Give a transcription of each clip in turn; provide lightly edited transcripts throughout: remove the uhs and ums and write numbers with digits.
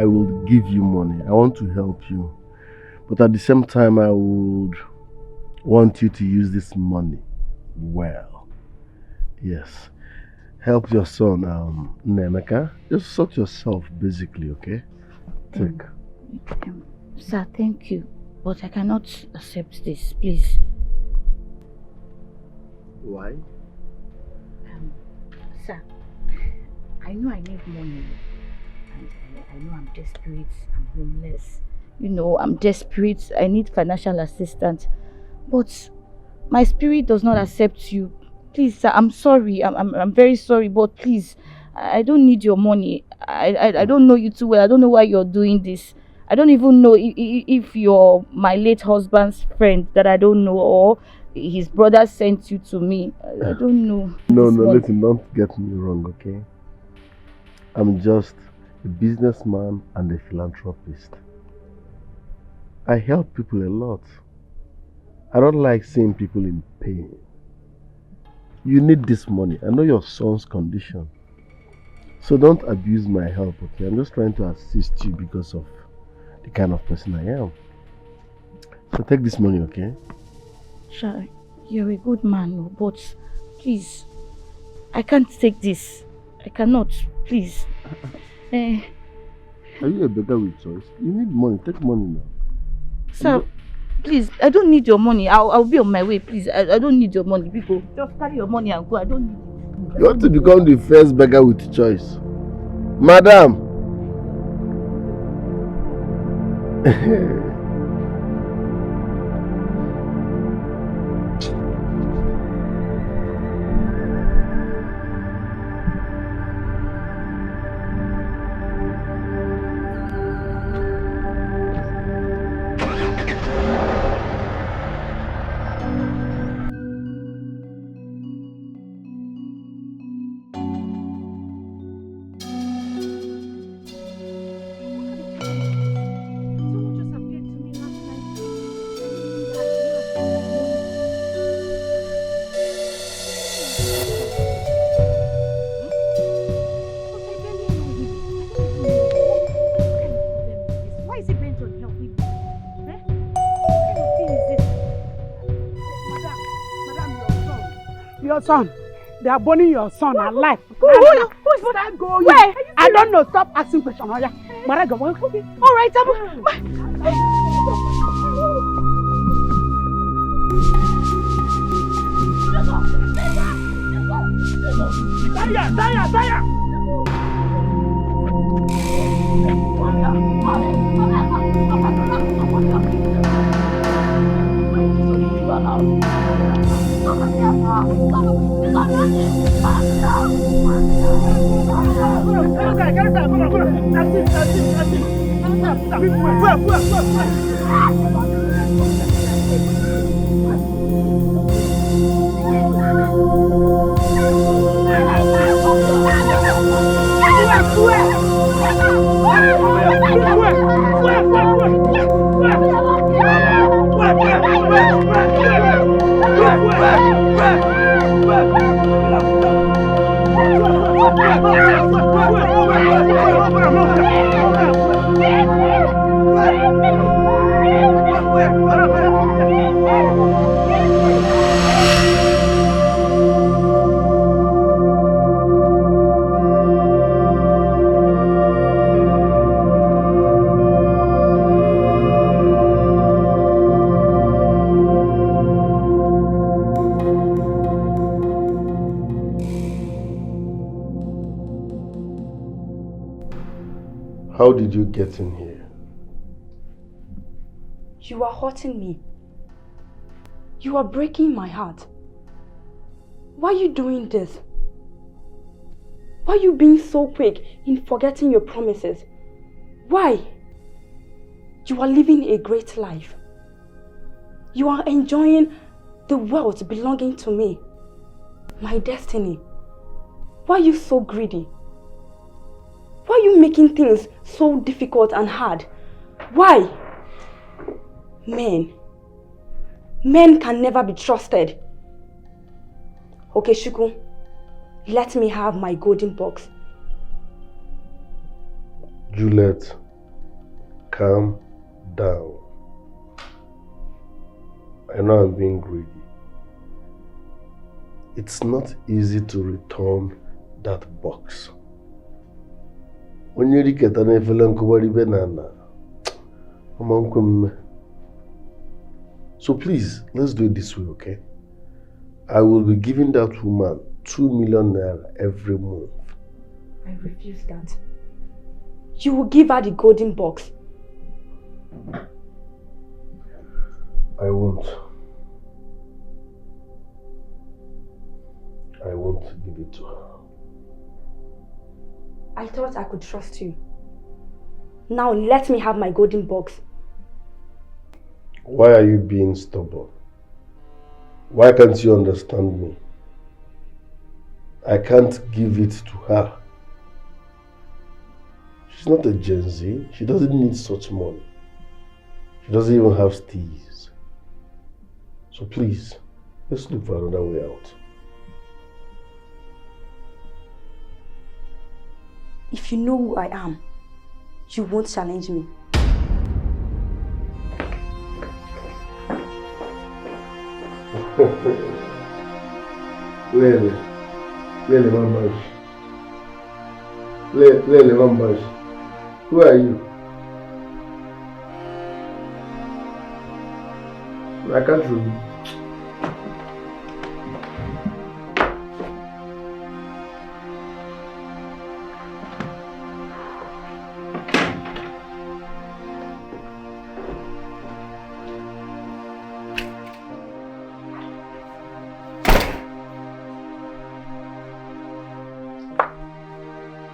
I will give you money. I want to help you. But at the same time, I would want you to use this money well. Yes. Help your son, Nemeka. Just sort yourself, basically, okay? Take. Sir, thank you. But I cannot accept this, please. Why? Sir, I know I need money. And I know I'm desperate, I'm homeless. You know, I'm desperate, I need financial assistance. But my spirit does not accept you. Please, sir, I'm sorry. I'm very sorry, but please, I don't need your money. I don't know you too well. I don't know why you're doing this. I don't even know if you're my late husband's friend that I don't know, or his brother sent you to me. I don't know. No, listen, don't get me wrong, okay? I'm just a businessman and a philanthropist. I help people a lot. I don't like seeing people in pain. You need this money. I know your son's condition. So don't abuse my help, okay? I'm just trying to assist you because of the kind of person I am. So take this money, okay? Sure, you're a good man, but please, I can't take this. I cannot, please. Are you a beggar with choice? You need money. Take money now. Sir, please, I don't need your money. I'll be on my way, please. I don't need your money. People, just carry your money and go. I don't need it. You want to become the first beggar with choice. Madam! Son, they are burning your son alive. Who's going? Where? I don't know. Stop asking questions. Oh, yeah. Okay. All right, Taya! How did you get in here? You are hurting me. You are breaking my heart. Why are you doing this? Why are you being so quick in forgetting your promises? Why? You are living a great life. You are enjoying the wealth belonging to me, my destiny. Why are you so greedy? Why are you making things so difficult and hard? Why? Men can never be trusted. Okay, Shuku, let me have my golden box. Juliet, calm down. I know I'm being greedy. It's not easy to return that box. When you get an banana, so please, let's do it this way, okay? I will be giving that woman 2 million naira every month. I refuse that. You will give her the golden box. I won't. I won't give it to her. I thought I could trust you. Now let me have my golden box. Why are you being stubborn? Why can't you understand me? I can't give it to her. She's not a Gen Z. She doesn't need such money. She doesn't even have steez. So please, let's look for another way out. If you know who I am, you won't challenge me. Lele Mambash. Lele Mambash. Who are you? I can't read.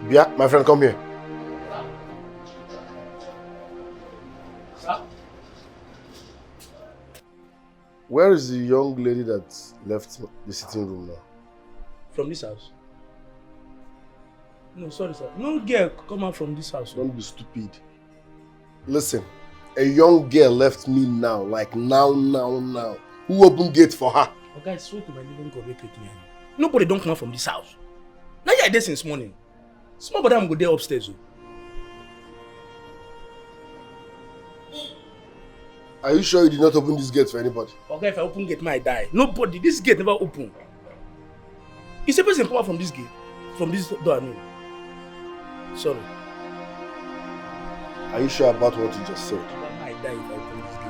Yeah, my friend, come here. Sir? Where is the young lady that left the sitting room now? From this house? No, sorry, sir. No girl come out from this house. Don't be stupid. Listen, a young girl left me now, like now. Who opened gate for her? Oh, guys, swear to my living God, wait with me. Nobody don't come out from this house. Now you're there since morning. Small brother, I'm go there upstairs. Are you sure you did not open this gate for anybody? Okay, if I open gate, might die. Nobody. This gate never open. Is a person come out from this gate? From this door, I mean. Sorry. Are you sure about what you just said? I might die if I open this gate.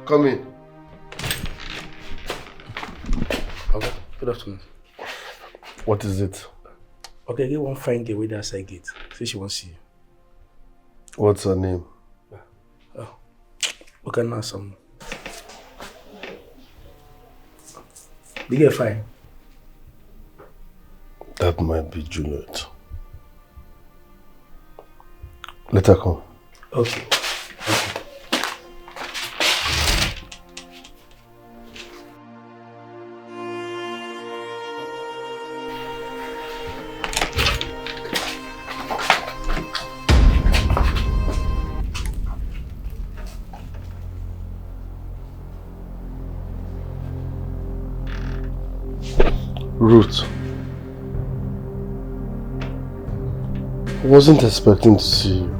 Come in. Okay, good afternoon. What is it? Okay, get one fine girl with that side gate. Say she wants to see you. What's her name? Oh, okay, now some. The girl fine. That might be Juliet. Let her come. Okay. Ruth, I wasn't expecting to see you.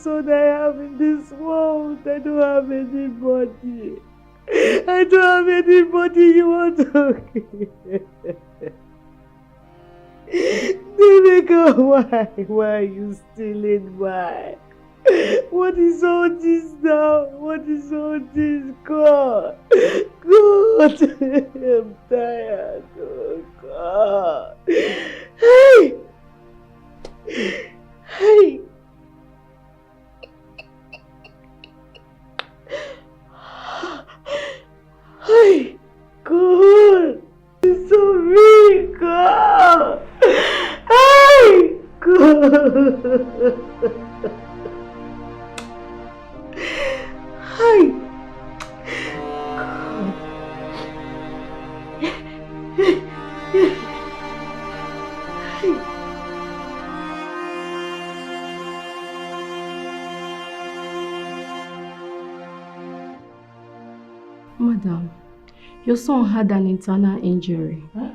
son I have in this world. I don't have anybody. I don't have anybody you want to Nemeka, why are you stealing? Why? What is all this now? What is all this? God, God, I'm tired. Oh God. Hey, hey. Hey, God, it's so me, God. Hey, God. Hey, Madam, your son had an internal injury. Huh?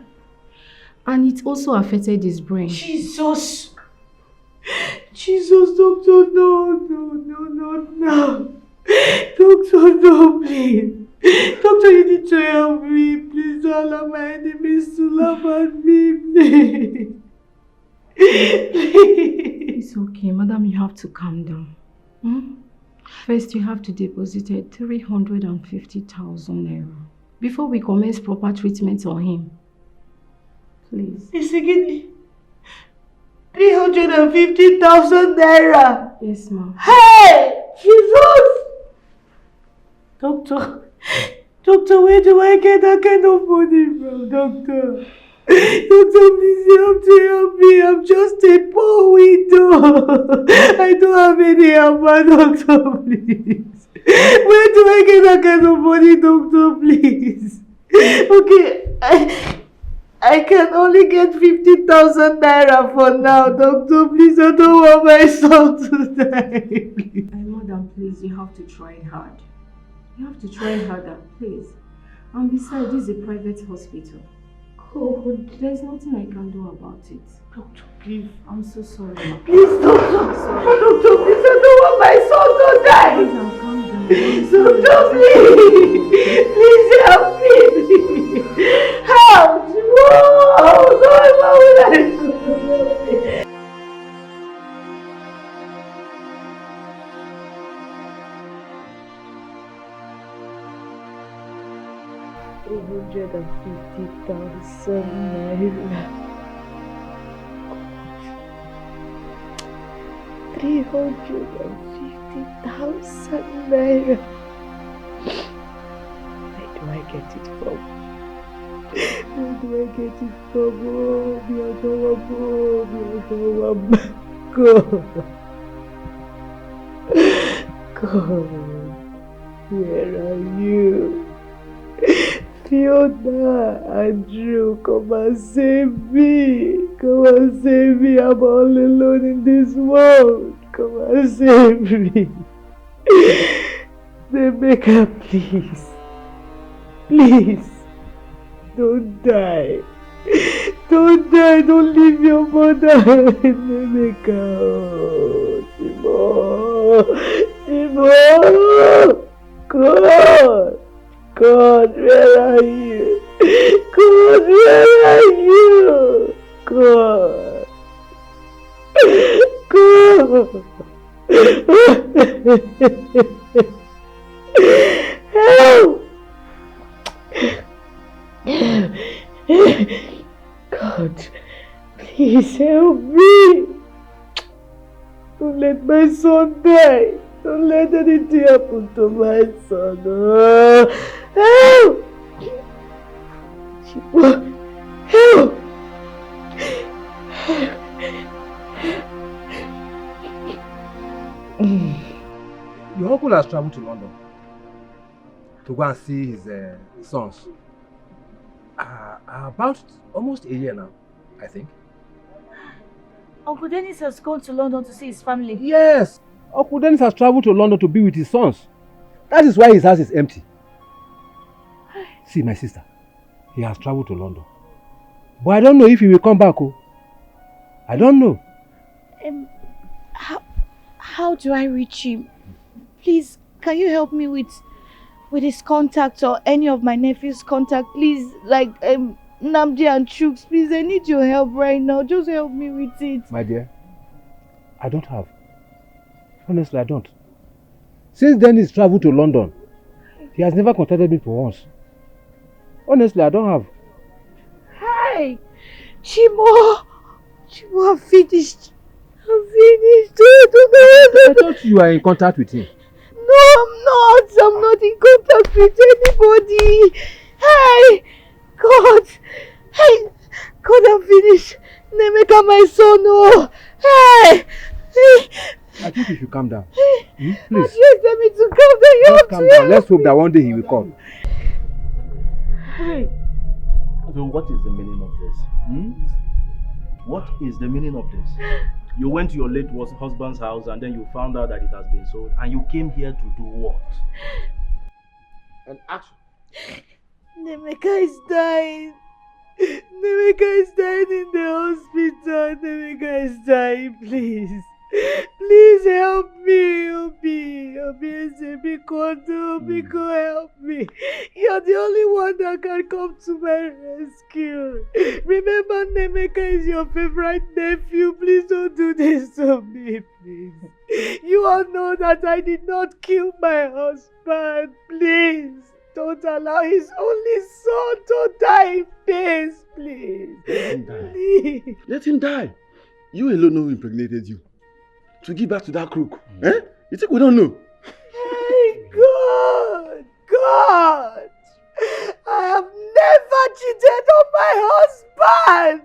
And it also affected his brain. Jesus! Jesus, doctor, no. Doctor, no, please. Doctor, you need to help me. Please don't allow my enemies to laugh at me, please. Please. It's okay, madam, you have to calm down. First, you have to deposit 350,000 naira before we commence proper treatment on him. Please. Is he getting 350,000 naira? Yes, ma'am. Hey! Jesus! Doctor, where do I get that kind of money from, doctor? Doctor, please you have to help me. I'm just a poor widow. I don't have any help, doctor, please. Where do I get that kind of money, doctor, please? Okay, I can only get 50,000 naira for now, doctor. Please, I don't want my son to die. Madam, please, you have to try hard. You have to try harder, please. And besides, this is a private hospital. God, there's nothing I can do about it. Doctor, please. I'm so sorry. Please, doctor. Doctor, please, I don't want my son to die. Madam, calm down. Doctor, please. Please help me. Help. Whoa, God, what will I do? 350,000 naira. 350,000 naira. Where do I get it from? Where do I get it from? God. God, where are you? Fiona, Andrew, come and save me. Come and save me. I'm all alone in this world. Come and save me. Nemeka, please. Please. Don't die. Don't die. Don't leave your mother. Nemeka. Timo. God. God, where are you? God, where are you? God. God. Help! God, please help me. Don't let my son die. Don't let anything happen to my son. Help! Help! Your uncle has traveled to London to go and see his sons. About almost a year now, I think. Uncle Dennis has gone to London to see his family. Yes! Uncle Dennis has traveled to London to be with his sons. That is why his house is empty. See, my sister, he has traveled to London. But I don't know if he will come back. Oh. I don't know. how do I reach him? Please, can you help me with his contact or any of my nephew's contact? Please, like Namdi and Chooks, please, I need your help right now. Just help me with it. My dear, I don't have. Honestly, I don't. Since then he's traveled to London. He has never contacted me for once. Honestly, I don't have. Hi! Chimo, I'm finished. I'm finished. I thought you were in contact with him. No, I'm not. I'm not in contact with anybody. Hey, God. Hey, God, I'm finished. Nemeka, my son, no. Hey. I think you should calm down. Please. Just let me to calm down. You have calm to down. Let's hope that one day he will come. Hey. So what is the meaning of this? What is the meaning of this? You went to your late husband's house and then you found out that it has been sold and you came here to do what? And action. Nemeka is dying. Nemeka is dying in the hospital. Nemeka is dying, please. Please help me, Obi. Biko, help me. You're the only one that can come to my rescue. Remember, Nemeka is your favorite nephew. Please don't do this to me, please. You all know that I did not kill my husband. Please, don't allow his only son to die in peace, please. Let him die. Please. Let him die. You alone know who impregnated you. To give back to that crook. Eh? You think we don't know? Hey, God! I have never cheated on my husband!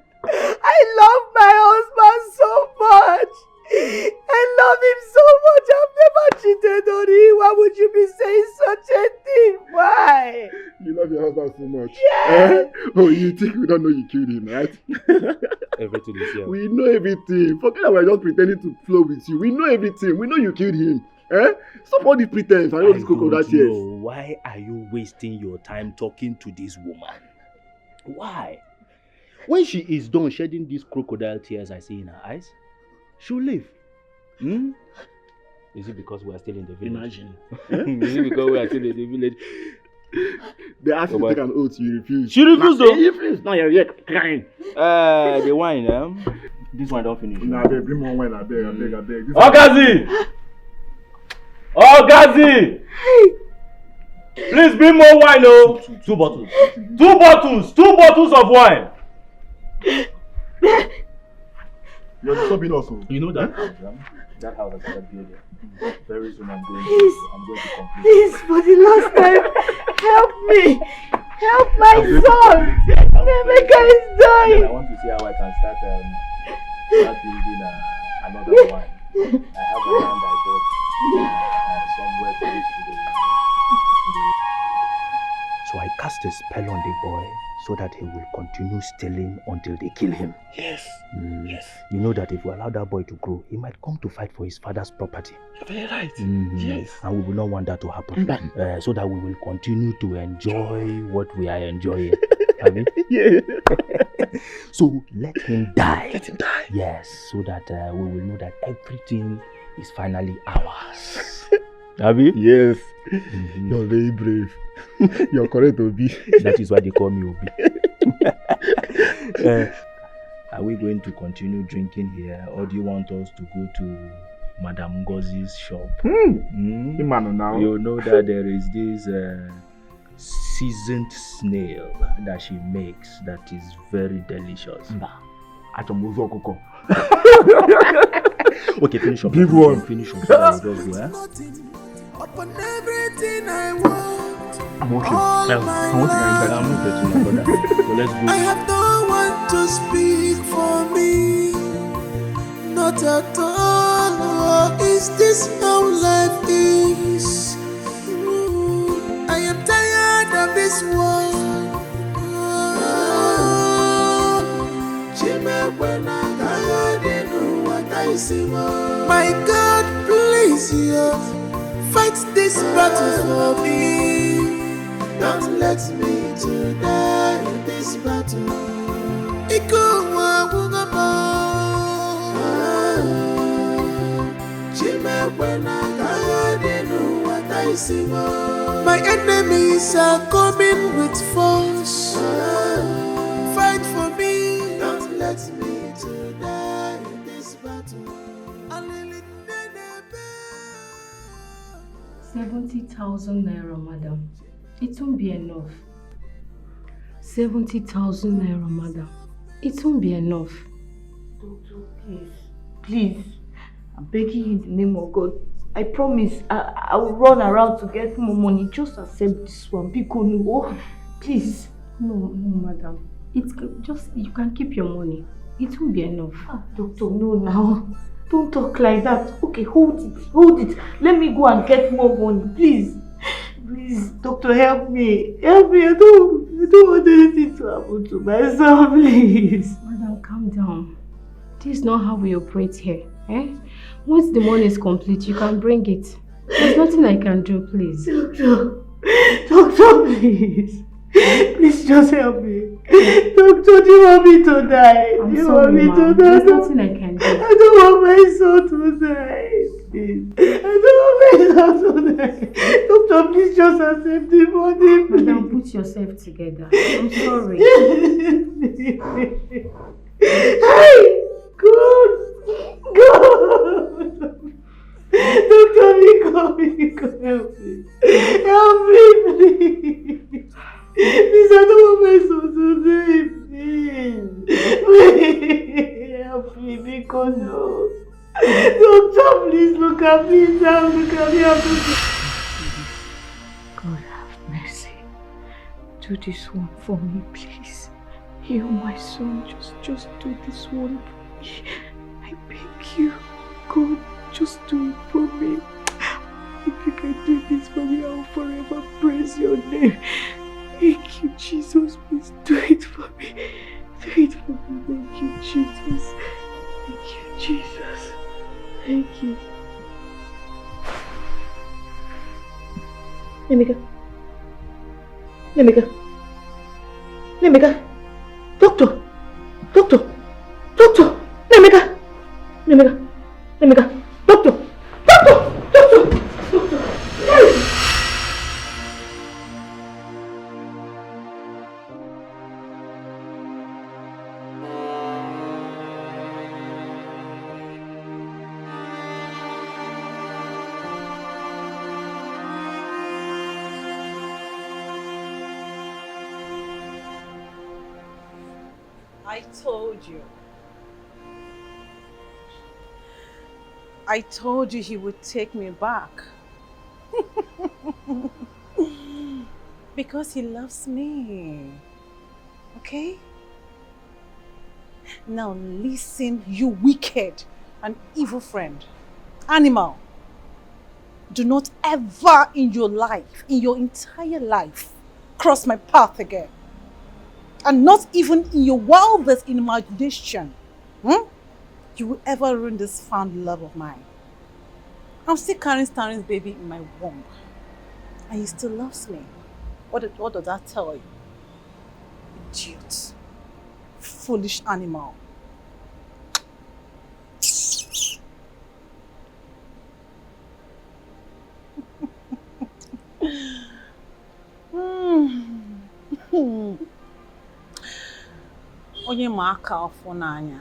I love my husband so much! I love him so much! I've never cheated on him! Why would you be saying such a thing? Why? You love your husband so much. Yes! Oh, you think we don't know you killed him, right? Everything is here. We know everything. Forget that we're just pretending to flow with you. We know everything. We know you killed him. Eh? Stop all this pretense. I know this crocodile tears. Why are you wasting your time talking to this woman? Why? When she is done shedding these crocodile tears I see in her eyes, she'll leave. Is it because we are still in the village? Imagine. Is it because we are still in the village? They asked you to take an oath, you refuse. She refused though. You refused. Now you're crying. The wine, this one don't finish. Nah, babe, bring more wine, I beg. Ogazi! Ogazi! Please bring more wine, oh! Two bottles. 2 bottles! 2 bottles of wine! You're disturbing us. You know that program? That house has started building. Very soon I'm going to complete. Please, for the last time, help me! Help my son! Nemeka is dying! I want to see how I can start building another one. I have a land I bought somewhere close to the... So I cast a spell on the boy so that he will continue stealing until they kill him. Yes. Yes. You know that if we allow that boy to grow, he might come to fight for his father's property. You're very right. Yes. And we will not want that to happen. So that we will continue to enjoy what we are enjoying. Yeah. So let him die. Let him die. Yes, so that we will know that everything is finally ours. Abi? Yes. You're very brave. You're correct, Obi. That is why they call me Obi. Are we going to continue drinking here, or do you want us to go to Madame Ngozi's shop? Now. You know that there is this seasoned snail that she makes that is very delicious. Okay, finish up. Big one. Finish up. Just go, Upon everything I want, I'm okay. I'm not getting about that. So let's go. I have no one to speak for me. Not at all. Is this how life is? I am tired of this world. When I'm tired, know what I see. My God, please, fight this battle for me. Don't let me to die in this battle. My enemies are coming with force. Fight for me, don't let me to die in this battle. 70,000 naira, madam. It won't be enough. 70,000 naira, madam. It won't be enough. Doctor, please. Please. I'm begging you in the name of God. I promise I will run around to get more money. Just accept this one. No. Please. No, madam. It's just, you can keep your money. It won't be enough. Doctor, no now. Don't talk like that. Okay, hold it. Let me go and get more money, please. Please, doctor, help me. Help me. I don't want anything to happen to my son, please. Madam, calm down. This is not how we operate here. Once the money is complete, you can bring it. There's nothing I can do, please. Doctor, please. Please just help me. Doctor, do you want me to die? I'm sorry, ma'am. There's nothing I can do. I don't want my son to die. Please. I don't want my son to die. Doctor, please just accept the money. Madam, put yourself together. I'm sorry. Hey! God! Doctor, help me. Help me, please. Please, I don't want my son to die, please. Help me, because no. Doctor, please look at me now. Look at me. God have mercy. Do this one for me, please. Heal my son. Just do this one for me. I beg you. God, just do it for me. If you can do this for me, I'll forever praise your name. Thank you, Jesus. Please do it for me. Do it for me. Thank you, Jesus. Thank you, Jesus. Thank you. Let me go. Doctor. Let me go. Doctor. I told you he would take me back. Because he loves me. Okay? Now listen, you wicked and evil friend. Animal. Do not ever in your life, in your entire life, cross my path again. And not even in your wildest imagination. You will ever ruin this found love of mine. I'm still carrying Stanley's baby in my womb. And he still loves me. What does that tell you? Idiot. Foolish animal. Onye ma aka ọfụ n'anya.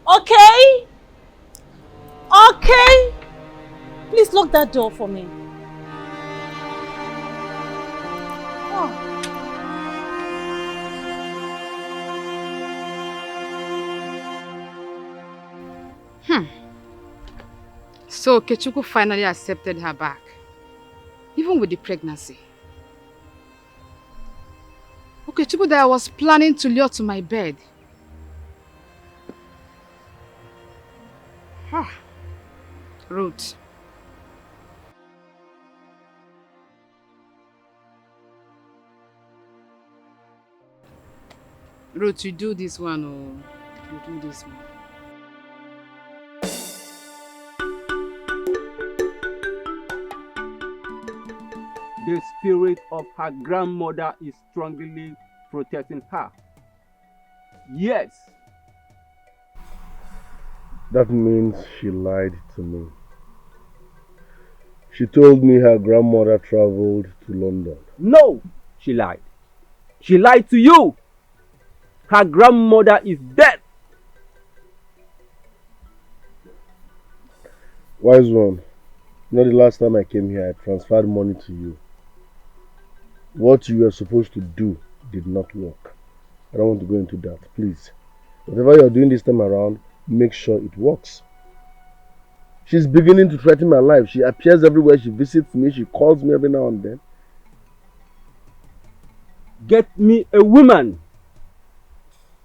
Okay? Please lock that door for me. So Kechuku finally accepted her back, even with the pregnancy. Kechuku that I was planning to lure to my bed. Ruth. Ruth, you do this one or you do this one. The spirit of her grandmother is strongly protecting her. Yes. That means she lied to me. She told me her grandmother traveled to London. No, she lied. She lied to you. Her grandmother is dead. Wise one, not the last time I came here, I transferred money to you. What you were supposed to do did not work. I don't want to go into that, please. Whatever you're doing this time around, make sure it works. She's beginning to threaten my life. She appears everywhere, she visits me, she calls me every now and then. Get me a woman.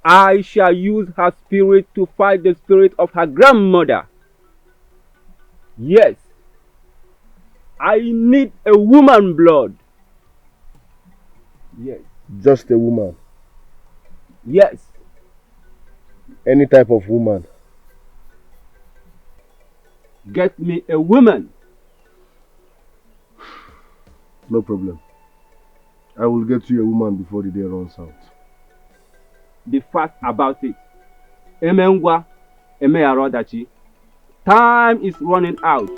I shall use her spirit to fight the spirit of her grandmother. Yes. I need a woman blood. Yes. Just a woman? Yes. Any type of woman? Get me a woman. No problem. I will get you a woman before the day runs out. Be fast about it. Emengwa, Emeyarodachi. Time is running out.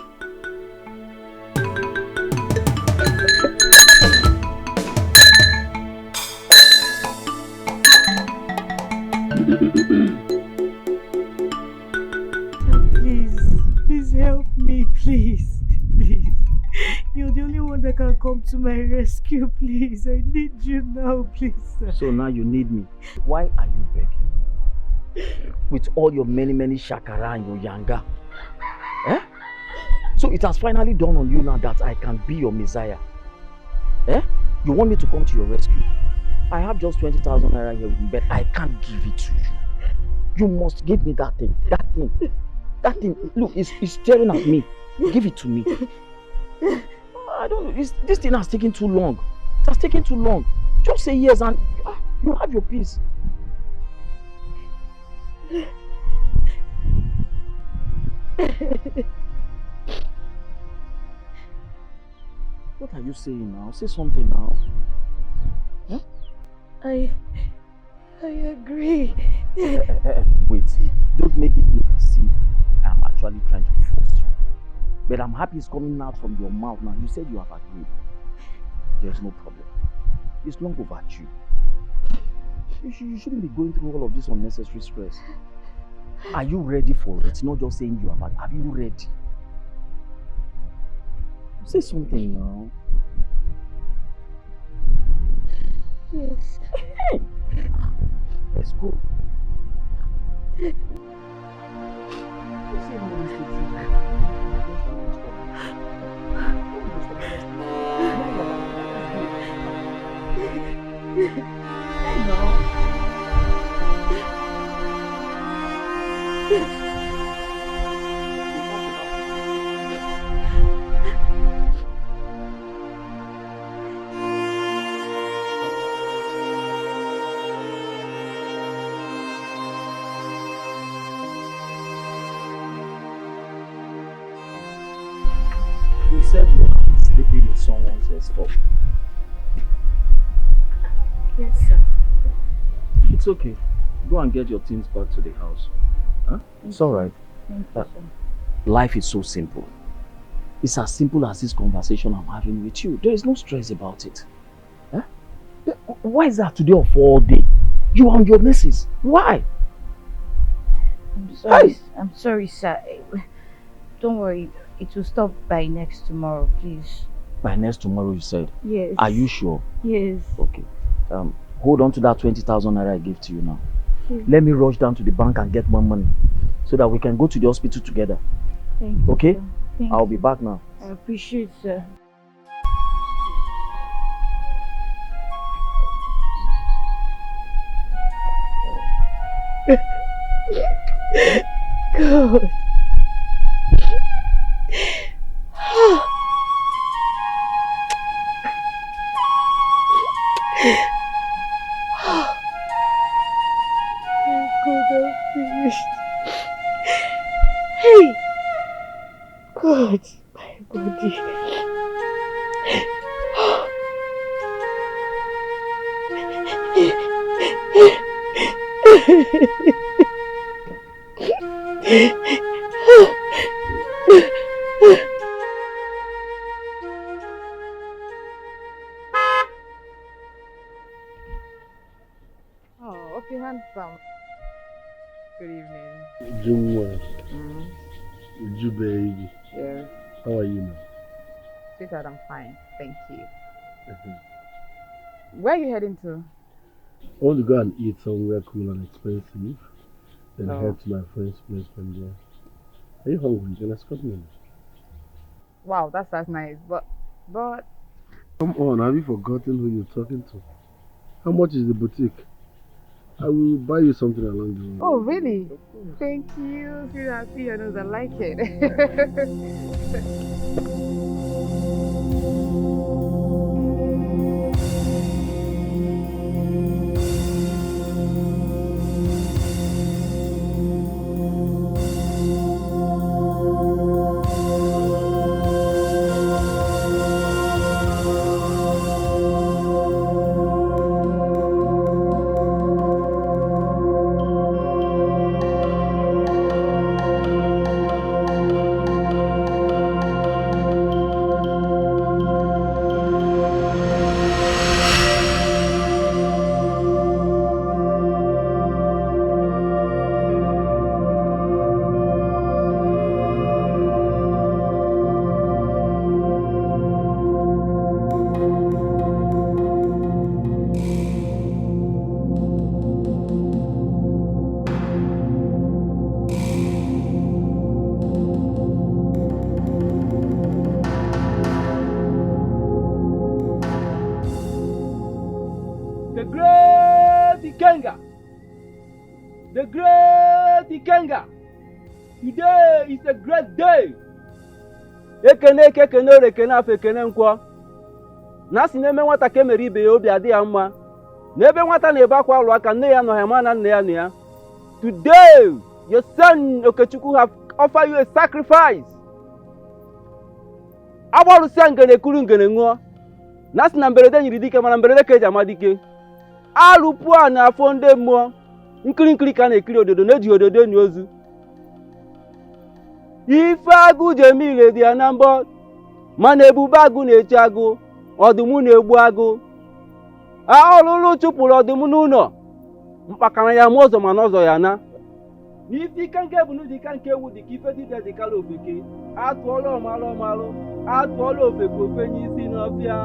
Please help me, please. You're the only one that can come to my rescue, please. I need you now, please, sir. So now you need me. Why are you begging me? With all your many shakara and your yanga. Eh? So it has finally dawned on you now that I can be your messiah. Eh? You want me to come to your rescue? I have just 20,000 naira here with me, but I can't give it to you. You must give me that thing. That thing. Look, it's staring at me. Give it to me. I don't know. This thing has taken too long. It has taken too long. Just say yes and you have your peace. What are you saying now? Say something now. Huh? I agree. Wait. Don't make it look as if I'm actually trying to force you. But I'm happy it's coming out from your mouth now. You said you have agreed. There's no problem. It's long overdue. You shouldn't be going through all of this unnecessary stress. Are you ready for it? Not just saying you have agreed. Are you ready? Say something now. Yes. Hey. Let's go. You said you were sleeping in someone else's home. Yes, sir. It's okay. Go and get your things back to the house. Huh? It's alright. Thank you, sir. Life is so simple. It's as simple as this conversation I'm having with you. There is no stress about it. Huh? Why is that today of all day? You and your messes. Why? I'm sorry. Hey! I'm sorry, sir. Don't worry. It will stop by next tomorrow, please. By next tomorrow, you said? Yes. Are you sure? Yes. Okay. Hold on to that 20,000 naira I gave to you now. Okay. Let me rush down to the bank and get more money so that we can go to the hospital together. Thank you, okay? sir. Thank I'll you. be back now. I appreciate, sir. God. I'm finished. Hey! God, my body. Oh, okay, handsome. Good evening. Jumwa. Mm. Ju baby. Yes. How are you now? Sweetheart, I'm fine. Thank you. Where are you heading to? I want to go and eat somewhere cool and expensive. Then Oh. head to my friend's place from there. Are you hungry? You can escort me. Wow, that's nice. But Come on, have you forgotten who you're talking to? How much is the boutique? I will buy you something along the way. oh, really? Thank you. Sweetheart, see your nose. I like it. The great Ikenga. The great Ikenga. Today is a great day. Ekene kekene rekene afọ ekene nkwo. Na si na-eme nwata ka emere ibe ya obi adị ya mma. N'ebe nwata na-ebe akwa alụ aka nne ya nọ ya ma na nne ya nọ ya. Today, your son Okechukwu have offered you a sacrifice. Agbarụsịa ngene kuru ngene ṅụọ. Na si na mberede nyiri dike mana mberede ka eji ama dike. Alụpụ a na-afọ ndị mmụọ. Nkiri nkiri ka na-ekiri ododo na-eji ododo enyi ozu. Ife agụ ji eme ile dị ya na mbọ. Mana ebube agụ na-eche agụ. Ọdụm na-egbu agụ. Ọlụlụ chụpụrụ ọdụm n'ụlọ. Mkpakara ya ma ọzọ mana ọzọ ya na. N'ife ike nke bụ n'ụdị ka nke ewu dị ka ife dibịa dị kala ofeke. Atụọla ọmalụ ọmalụ. Atụọla ofeke ofe n'isi n'ọfịa.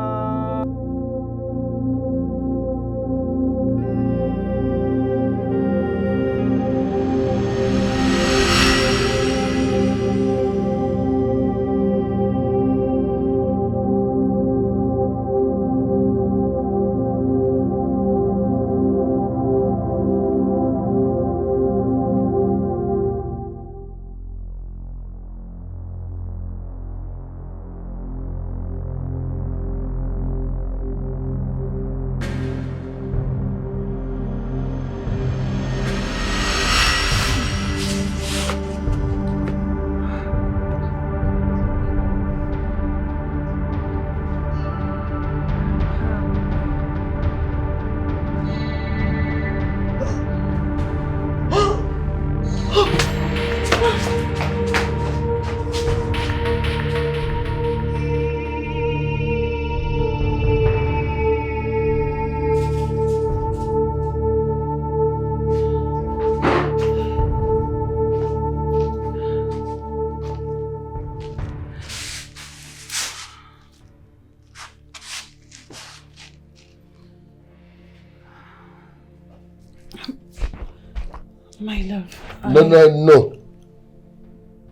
My love. No.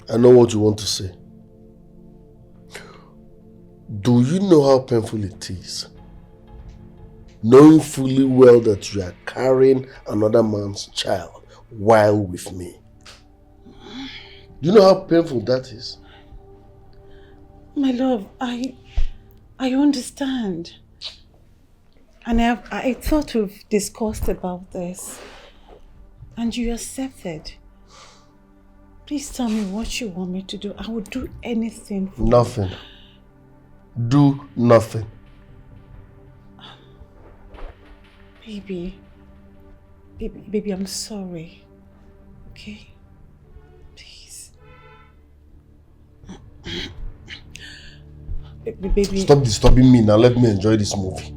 I know what you want to say. Do you know how painful it is? Knowing fully well that you are carrying another man's child while with me. Do you know how painful that is? My love, I understand. And I thought we've discussed about this. And you accepted. Please tell me what you want me to do. I will do anything for you. Nothing. Do nothing. Baby, I'm sorry. Okay? Please. Baby. Stop disturbing me now. Let me enjoy this movie.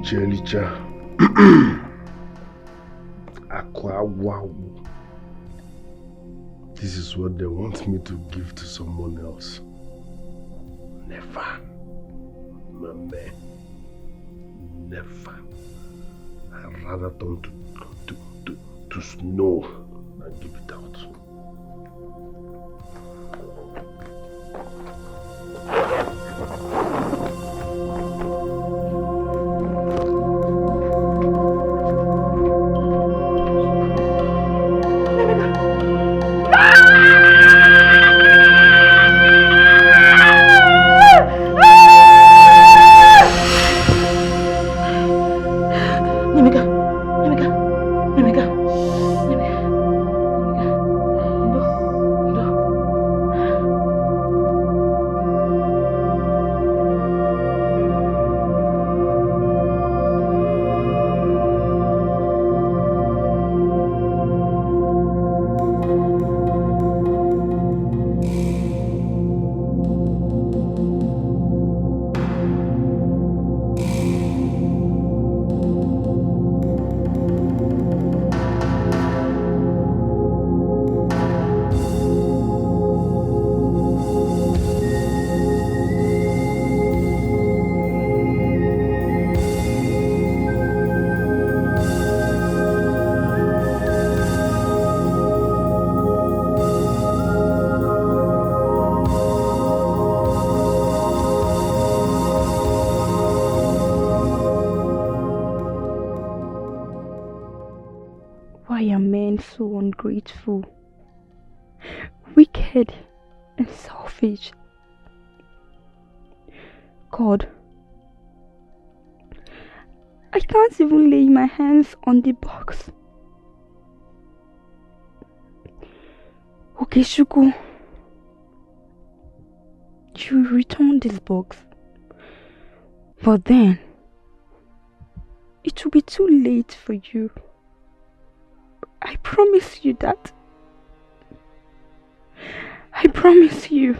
Elicha. This is what they want me to give to someone else. Never. Mame. Never. I'd rather turn to snow than give it out. So ungrateful, wicked, and selfish. God, I can't even lay my hands on the box. Okay, Shuku, you return this box, but then it will be too late for you. I promise you that. I promise you.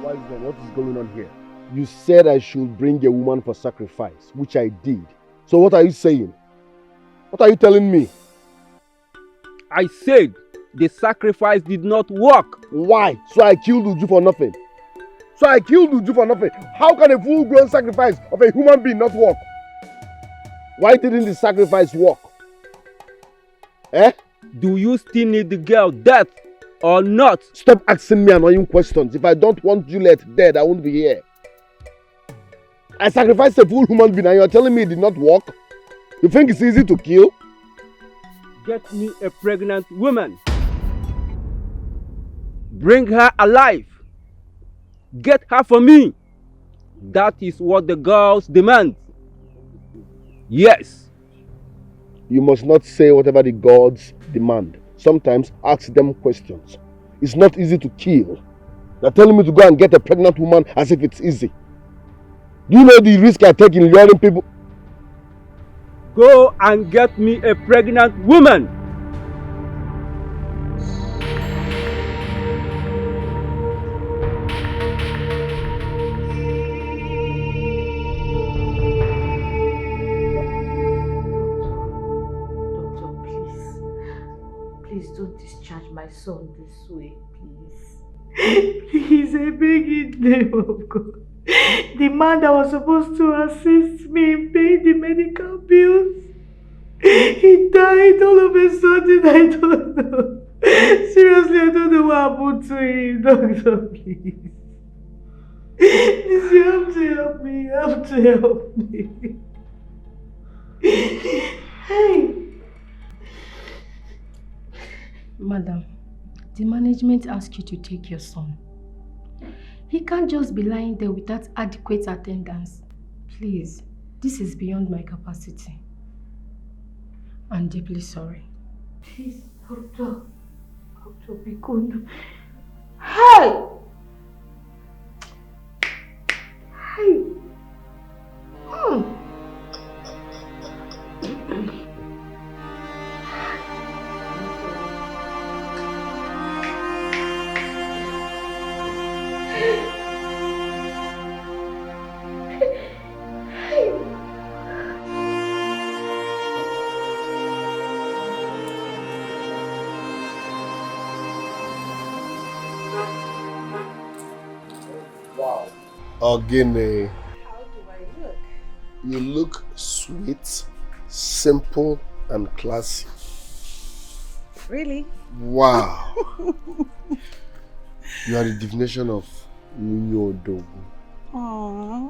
What is going on here? You said I should bring a woman for sacrifice, which I did. So what are you saying? What are you telling me? I said the sacrifice did not work. Why? So I killed Uju for nothing? How can a full-grown sacrifice of a human being not work? Why didn't the sacrifice work? Eh? Do you still need the girl dead or not? Stop asking me annoying questions. If I don't want Juliet dead, I won't be here. I sacrificed a full human being and you are telling me it did not work? You think it's easy to kill? Get me a pregnant woman. Bring her alive. Get her for me. That is what the girls demand. Yes. You must not say whatever the gods demand. Sometimes ask them questions. It's not easy to kill. They're telling me to go and get a pregnant woman as if it's easy. Do you know the risk I take in luring people? Go and get me a pregnant woman. Please don't discharge my son this way, please. Please, I beg in the name of God. The man that was supposed to assist me in paying the medical bills, he died all of a sudden. I don't know. Seriously, I don't know what happened to him. Doctor, please. Please, you have to help me. You have to help me. Hey. Madam, the management asked you to take your son. He can't just be lying there without adequate attendance. Please, this is beyond my capacity. I'm deeply sorry. Please, Doctor Bikondo. Hey! Hey! Ogene. How do I look? You look sweet, simple, and classy. Really? Wow. You are the definition of Nyo Dogu. Aww.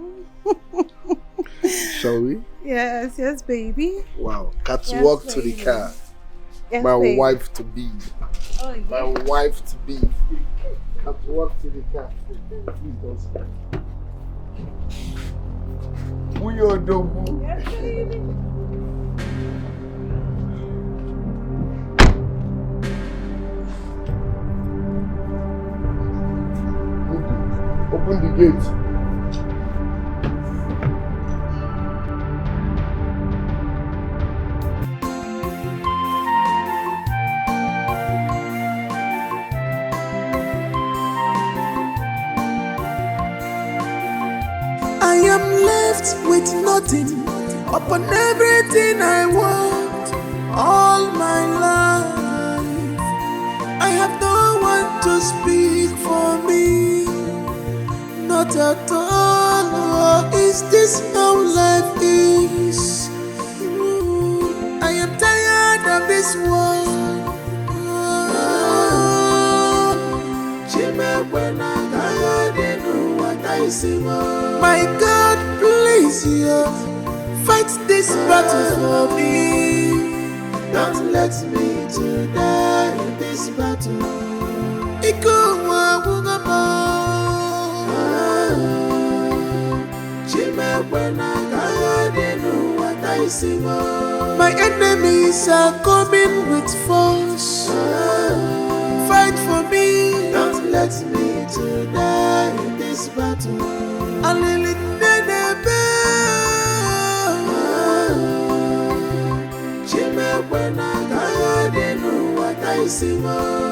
Shall we? Yes, baby. Wow. Catwalk to the car. Yes, My baby. wife to be. Oh, yeah. My wife to be. Catwalk to the car. Please don't stop. Nyo Dogu. Yes, baby. Open the gate. I am left with nothing upon everything I want all my life. I have no one to speak for me, not at all. Oh, is this how life is? I am tired of this world. My God, please, fight this battle for me. Don't let me to die in this battle. My enemies are coming with force. Fight for me. Don't let me to die in this battle.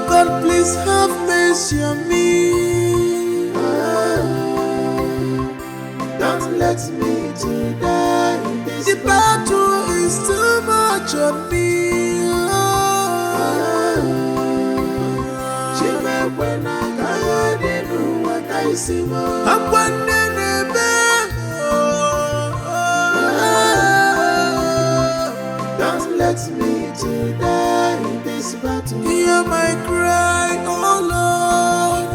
God, please have mercy on me. let me to die. The battle is too much on me. When I didn't what I see more. I'm one don't let me to die in this battle. Hear my cry, oh Lord.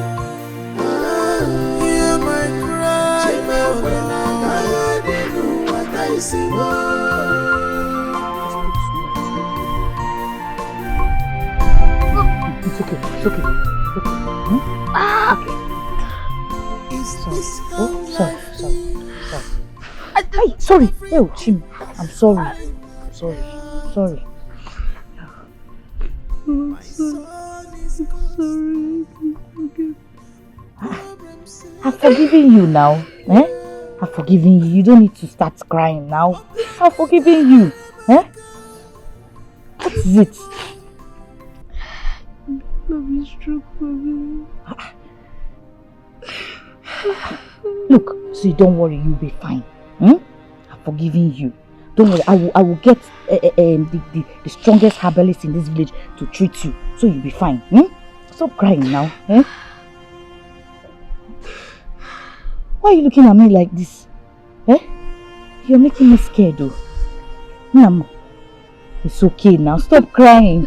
Hear my cry, oh Lord. I didn't know what I see more. It's okay, it's okay. Okay. Sorry. Oh, Chim. I'm sorry. Sorry. I'm sorry. I've forgiven you now. I've forgiven you. You don't need to start crying now. I've forgiven you. What is it? Mommy struck for me. Look, see, don't worry, you'll be fine. I've forgiven you. Don't worry, I will get the strongest herbalist in this village to treat you, so you'll be fine. Stop crying now. Why are you looking at me like this? You're making me scared though. Mama, it's okay now. Stop crying.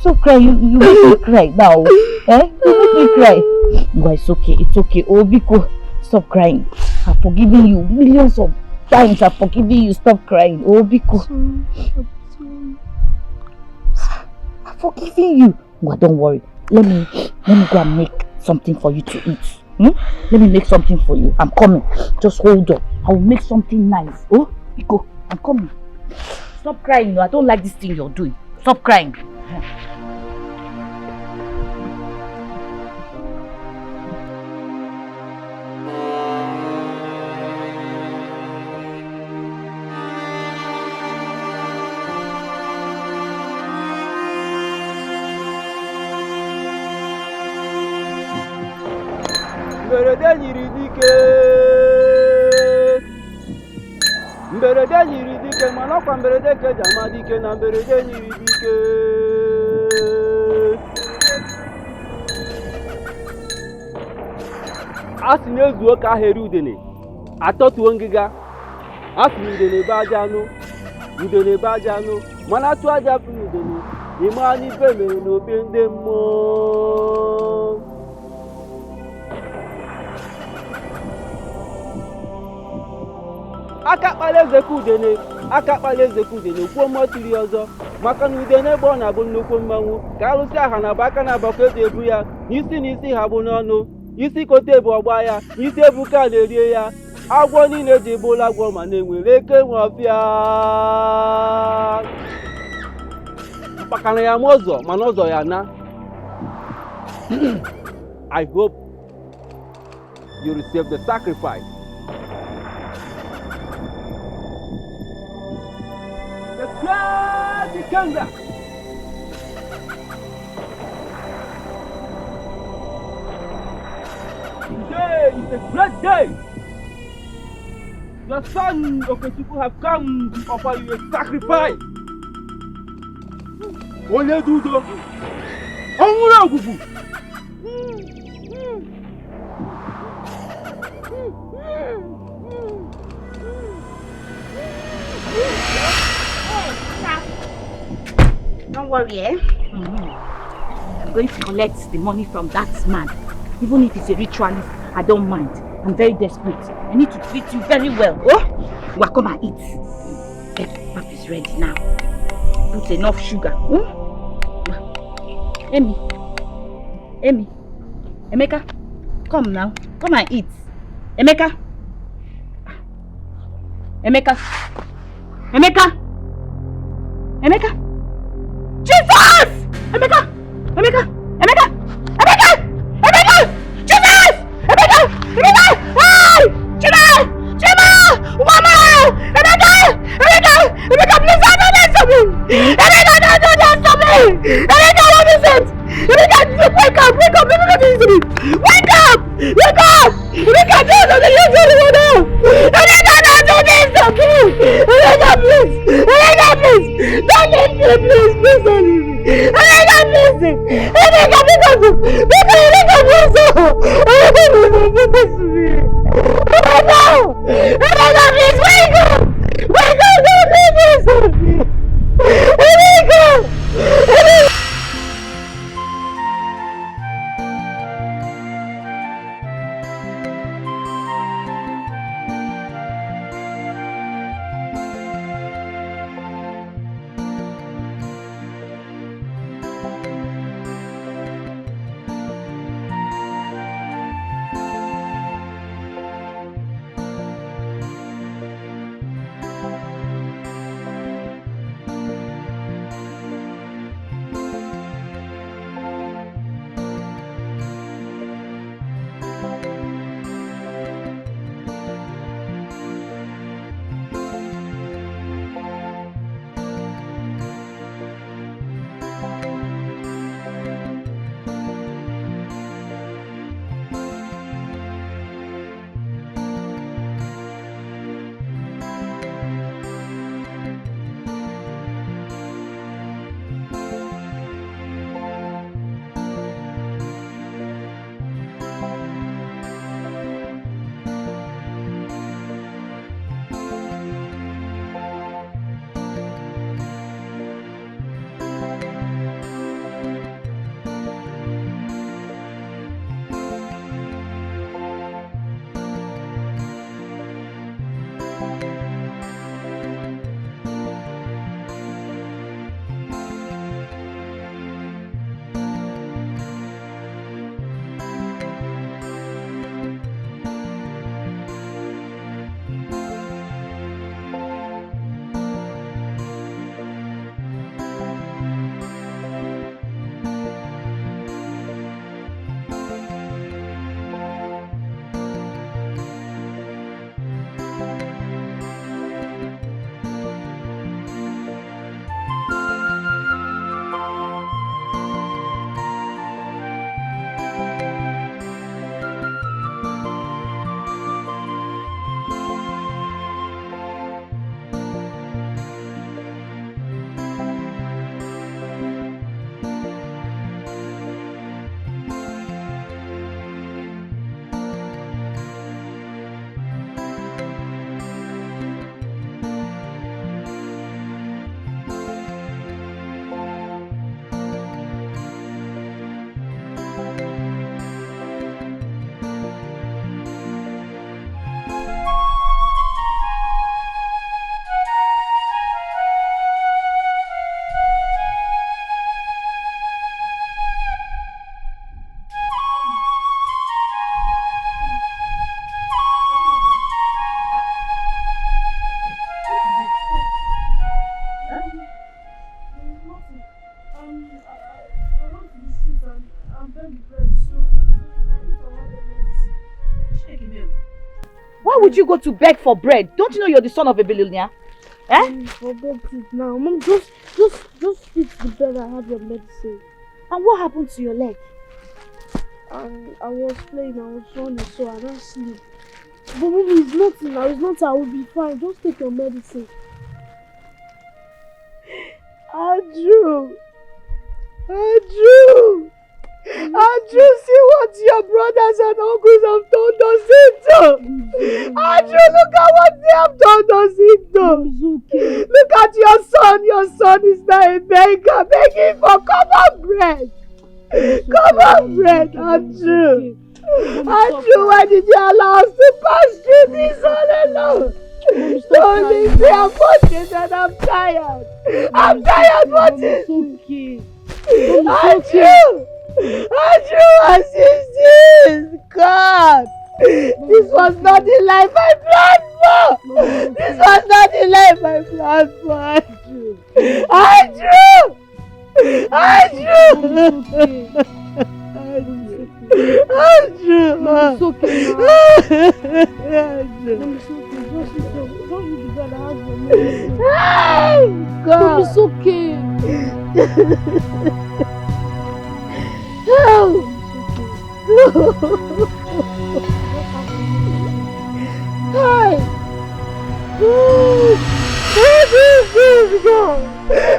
Stop crying. You make me cry now. You make me cry. No, it's okay. It's okay. Oh, Biko, stop crying. I've forgiven you millions of times. I've forgiven you. Stop crying. Oh, Biko. I've forgiven you. No, don't worry. Let me go and make something for you to eat. Let me make something for you. I'm coming. Just hold on. I will make something nice. Oh, Biko, I'm coming. Stop crying. No, I don't like this thing you're doing. Stop crying. Mberede nyiri dike mana ọkwa mberede ka eji ama dike na mberede nyiri dike. A sị na ezuo ka ahịrị udene atọtuo ngịga. A sị na udene ebe aja anụ mana atụ aja fụrụ udene ime anyị ife mere n'obe ndị mmụọ. Aka kpala eze ka udene kwuo mmọtiri ọzọ maka na udene ebe ọ na-abụ nnukwu mmanwụ ka alụsị aha na bụ aka na-abakọ eji ebu ya n'isi ha bụ n'ọnụ isi kote bụ ọgba ya isi ebuka na-erie ya agwọ niile ji bụla agwọ ma na-enwere eke nwe ọfịa mkpakara ya ma ụzọ mana ụzọ ya na. I hope you receive the sacrifice. The great Ikenga. Today is a great day. The son of the people have come to offer you a sacrifice. Onye dudo. Onwere ogugu. Don't worry, I'm going to collect the money from that man. Even if he's a ritualist, I don't mind. I'm very desperate. I need to treat you very well. Oh, well, come and eat. Pap is ready now. Put enough sugar. Amy, Emeka, come now. Come and eat. Emeka. Jesus! Emeka! Jesus! Emeka! Hey! Chima! Mama! Emeka, please have this to me! Emeka, don't do this to me! Emeka, what is it? Emeka, wake up! Emeka, do this to me! Wake up! Emeka, do something you do now! Emeka! God, do this to me! Rebecca! Rebecca, please wake up! Wake up, don't do this to me! Rebecca! Rebecca! Why would you go to beg for bread? Don't you know you're the son of a billionaire? Eh? Forget it now. Mom, just eat the bread and have your medicine. And what happened to your leg? I was playing, I was running, so I don't sleep. But Mom, it's nothing now, it's nothing, I will be fine. Just take your medicine. Andrew! Andrew! Andrew, see what your brothers and uncles have turned us into! Andrew, look at what they have turned us into! Okay. Look at your son is now a beggar, begging for common bread! Common bread, Andrew! Andrew, why did you allow us to pass through this all alone? Don't leave me, I'm watching and I'm tired! I'm tired watching! Andrew! Andrew, what is this? God! This was not the life I planned for! This was not the life I planned for, Andrew! Andrew! Andrew! It's okay now. Andrew! It's okay. Just eat the bread and have your medicine. Hey! God! It's okay. Help! Hi!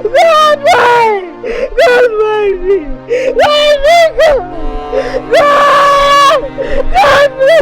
Goodbye! Goodbye me! Let me go! God! God, please!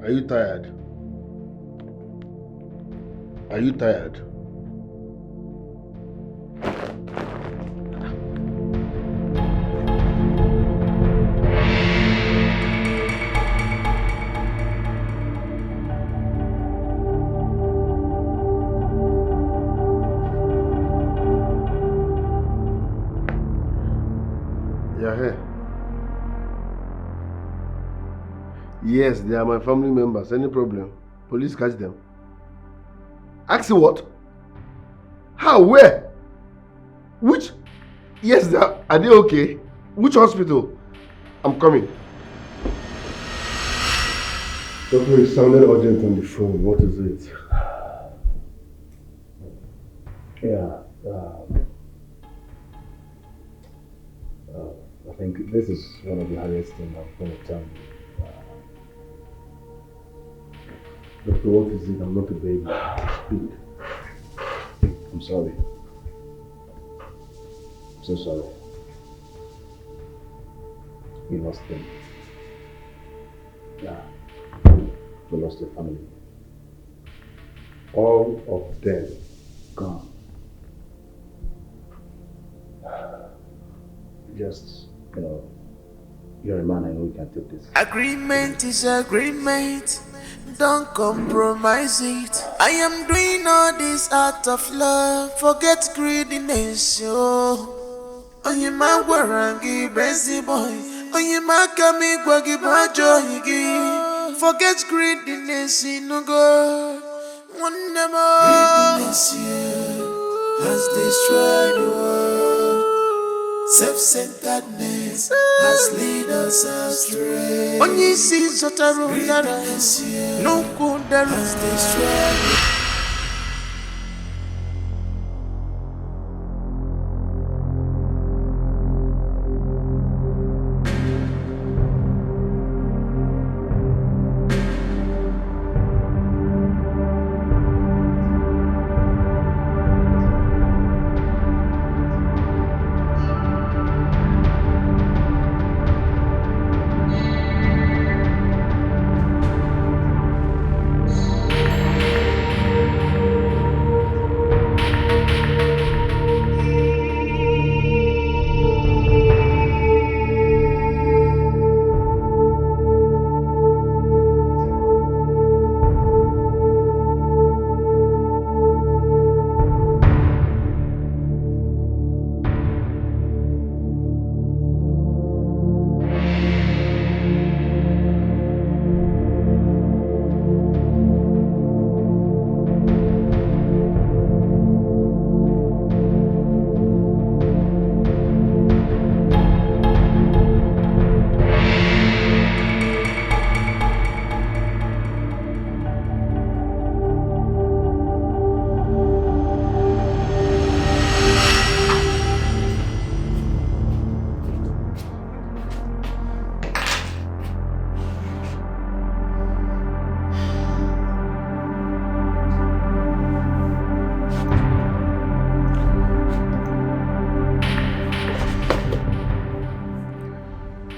Are you tired? Are you tired? You're here. Yes, they are my family members. Any problem? Police catch them. Ask you what? How? Where? Which? Yes, are they okay? Which hospital? I'm coming. Doctor, it sounded urgent on the phone. What is it? Yeah. I think this is one of the hardest things I'm going to tell you. Doctor, what is it? I'm not a baby. Speak. I'm sorry. I'm so sorry. We lost them. Yeah. We lost your family. All of them gone. Just, you're a man, I know you can take this. Agreement is agreement. Don't compromise it. I am doing all this out of love. Forget greediness, yo. On your man, warangi, busy boy. On your man, kami, gwagi, bajo, forget greediness, no go. One more. Greediness, has destroyed the world. Self-centeredness has led us astray. On your seas, no good there has destroyed.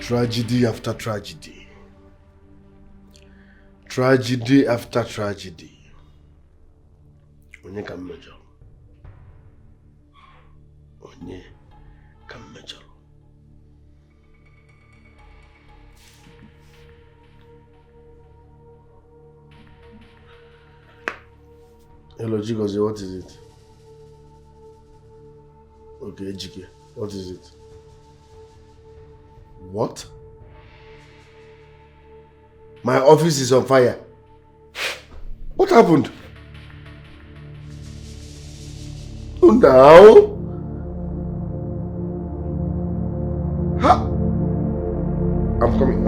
Tragedy after tragedy. Tragedy after tragedy. Onye ka mmejọ. Onye ka mmejọ. Hello, Chigozie, what is it? Okay, Ejike, what is it? What? My office is on fire. What happened? Oh, now? Ha! I'm coming.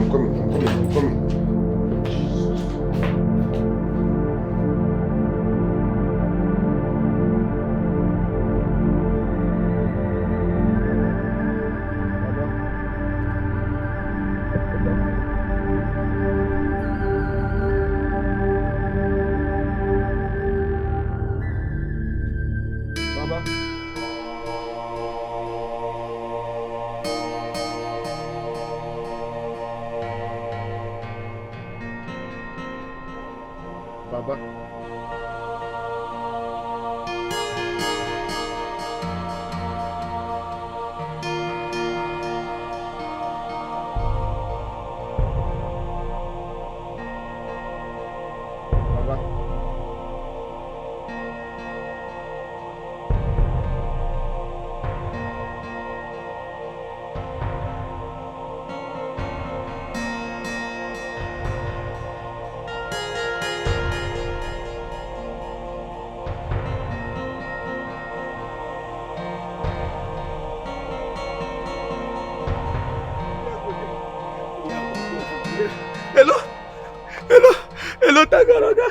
Hello, thank God, Oga.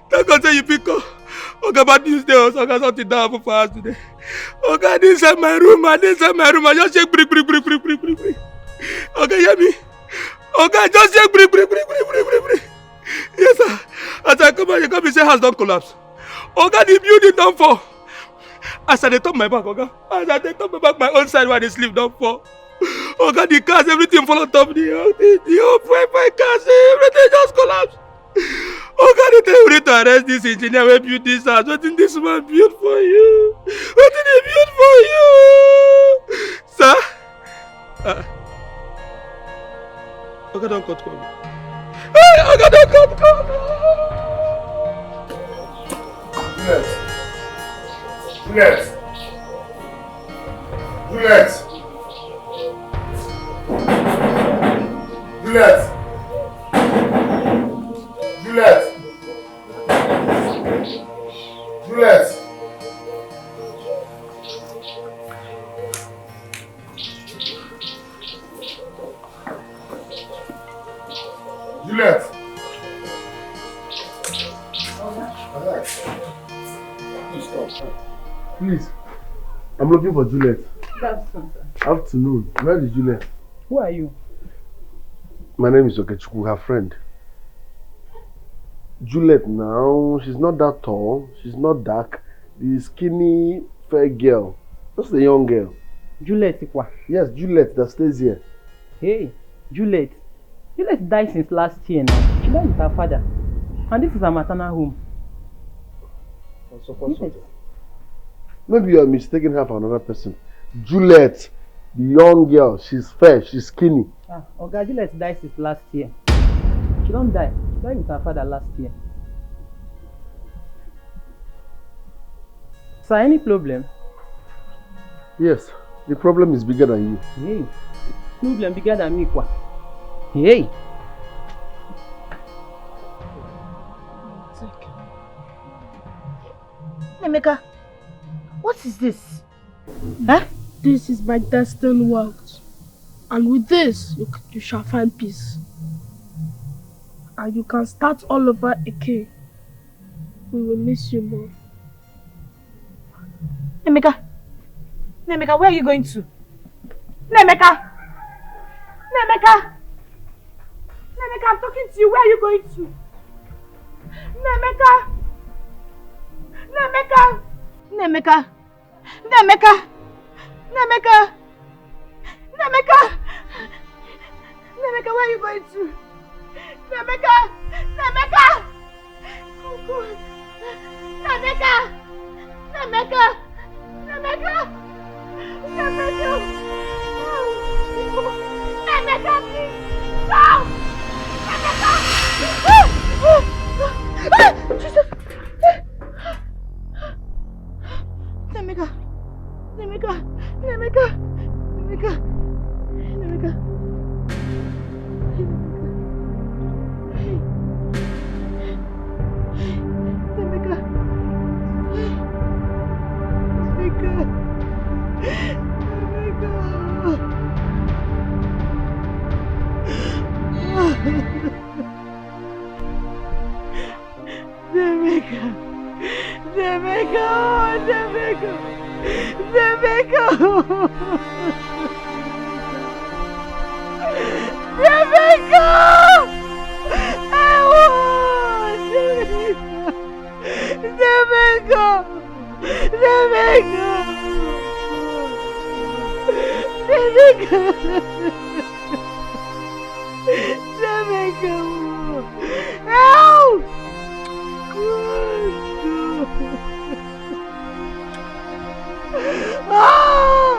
Thank God say you pick up. Oga, bad news there, Oga, something down for us today. Oga, this is my room, I just shake, brick. Oga, hear me? Oga, just shake, brick. Yes, sir. As I come out, you come and say house don't collapse. Oga, the building don't fall. As I turn my back, Oga, my own side where they sleep don't fall. Oga, the cars, everything fall on top of the whole Wi-Fi cars, everything just collapse. Oga, they tell you need to arrest this engineer who built this house. What did this man build for you? What did he build for you? Sir? Oga, don't cut call. Hey, Oga, don't cut call. Juliet. Please, I'm looking for Juliet. Afternoon. Where is Juliet? Who are you? My name is Okechukwu, her friend. Juliet now, she's not that tall, she's not dark. The skinny, fair girl. Just a young girl. Juliet Ikwa? Yes, Juliet that stays here. Hey, Juliet. Juliet died since last year now. She died with her father. And this is her maternal home. Yes. Maybe you are mistaking her for another person. Juliet, the young girl, she's fair, she's skinny. Oga, Juliet died since last year. She don't die. She died with her father last year. Sir, any problem? Yes, the problem is bigger than you. Hey, problem bigger than me, kwa. Hey. Emeka, what is this? Huh? This is my destined world. And with this, you shall find peace. And you can start all over again. We will miss you more. Nemeka, where are you going to? Nemeka, I'm talking to you. Where are you going to? Nemeka. Nemeka, where are you going to? Nemeka! Nemeka! Oh God! Nemeka! Nemeka! Nemeka! Nemeka! Nemeka, please! No! Nemeka! Jesus! Nemeka! Nemeka! Nemeka! Nemeka! Nemeka! Nemeka! Nemeka! Nemeka! Nemeka! Nemeka! I want Nemeka! Nemeka! Nemeka! Nemeka! Help! Ah!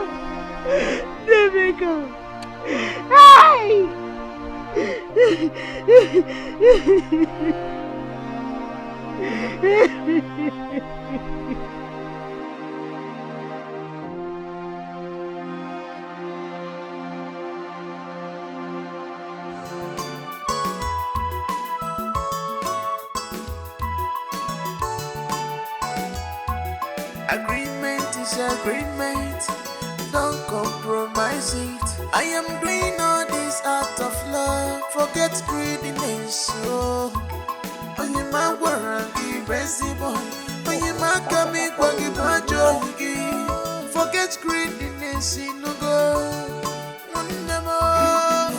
Nemeka! Hey! Agreement is agreement, don't compromise it. I am doing all this out of love, forget greediness. Oh, you my warranty, Bessie boy. Oh, you my coming, my joy. Forget greediness, no go. One more.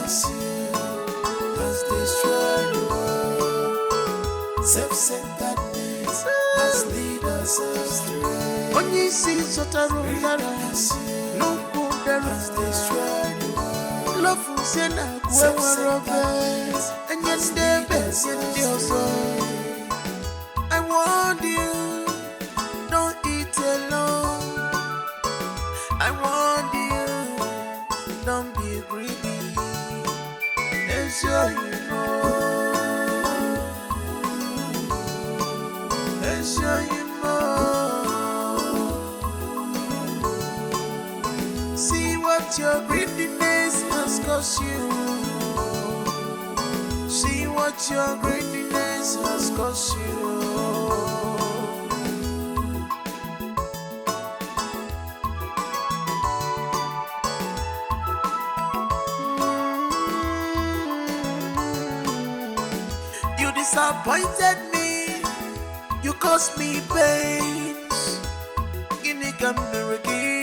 Has destroyed the world. Self-centeredness has lead us astray. When you see such a room, no good there has destroyed the world. Love will send a whoever of us, and yet the best in your soul. I want you, don't eat alone. I want you, don't be greedy. And sure you know. And sure you know. See what your greediness has cost you. See what your greediness has cost you. You disappointed me. You caused me pains. Guinea can be again.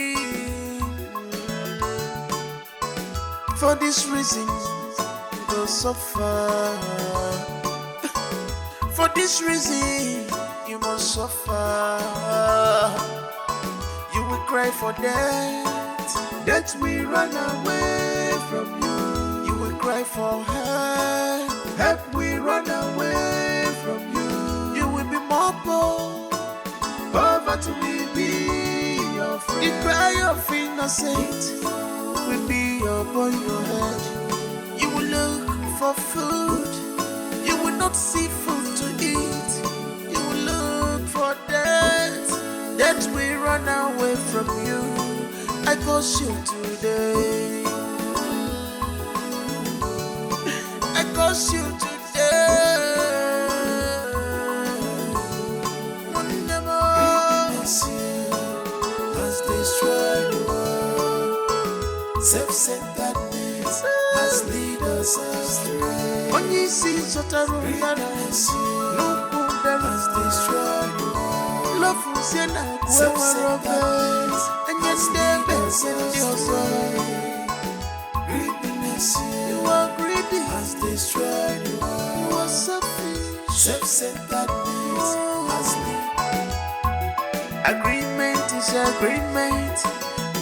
For this reason, you will suffer. For this reason, you must suffer. You will cry for death. Death will run away from you. You will cry for help. Help will run away from you. You will be more poor. Poverty will be your friend. The cry of innocent will be upon your head. You will look for food. You will not see food to eat. You will look for death. Death will run away from you. I curse you today. I curse you today. Self-centeredness has lead us astray. When you see such a room, no good there has destroyed you. Love will send a self-centeredness, and yet the best in your soul. Greediness, you are greedy, has destroyed you. You are selfish, self-centeredness has lead. Agreement is agreement.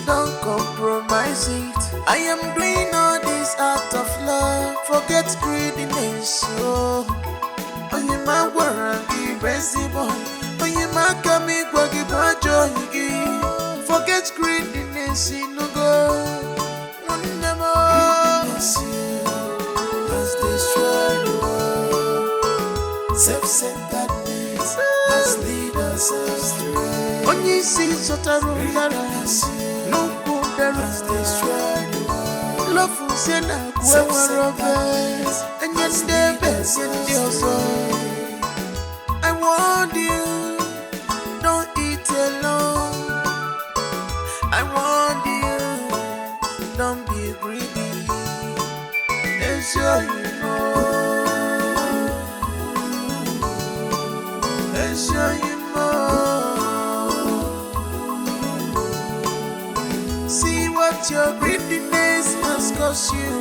Don't compromise it. I am doing all this this art of love. Forget greediness. Oh, you my warranty, Bessie boy. Oh, you my coming, Gwagi Bajo. Forget greediness, no go. One more. Has destroyed the world. Self-centeredness has led us astray. When you see Sotaru, no good has destroyed the world. Love who said that we were robbers, and yet the best in your soul. I warned you, don't eat alone. I warned you, don't be greedy. And sure you know, and sure you know. See what your greediness has cost you.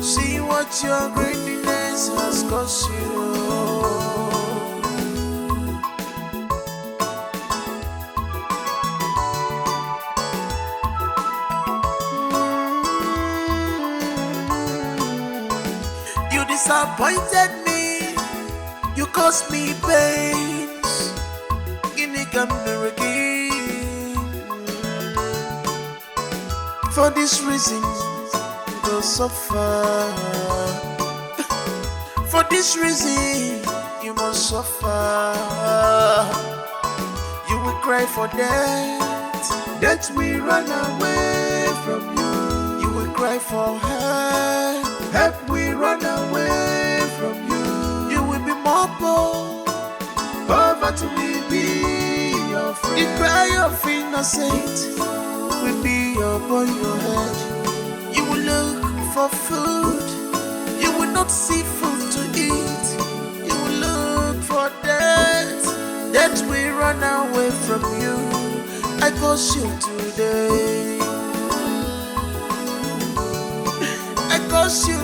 See what your greediness has cost you. You disappointed me, you caused me pains. Guinea come again. For this reason, you will suffer. For this reason, you must suffer. You will cry for death, death will run away from you. You will cry for help, help will run away from you. You will be more poor, poverty will be your friend. The cry of innocent will be upon your head. You will look for food, you will not see food to eat. You will look for death, death will run away from you. I curse you today, I curse you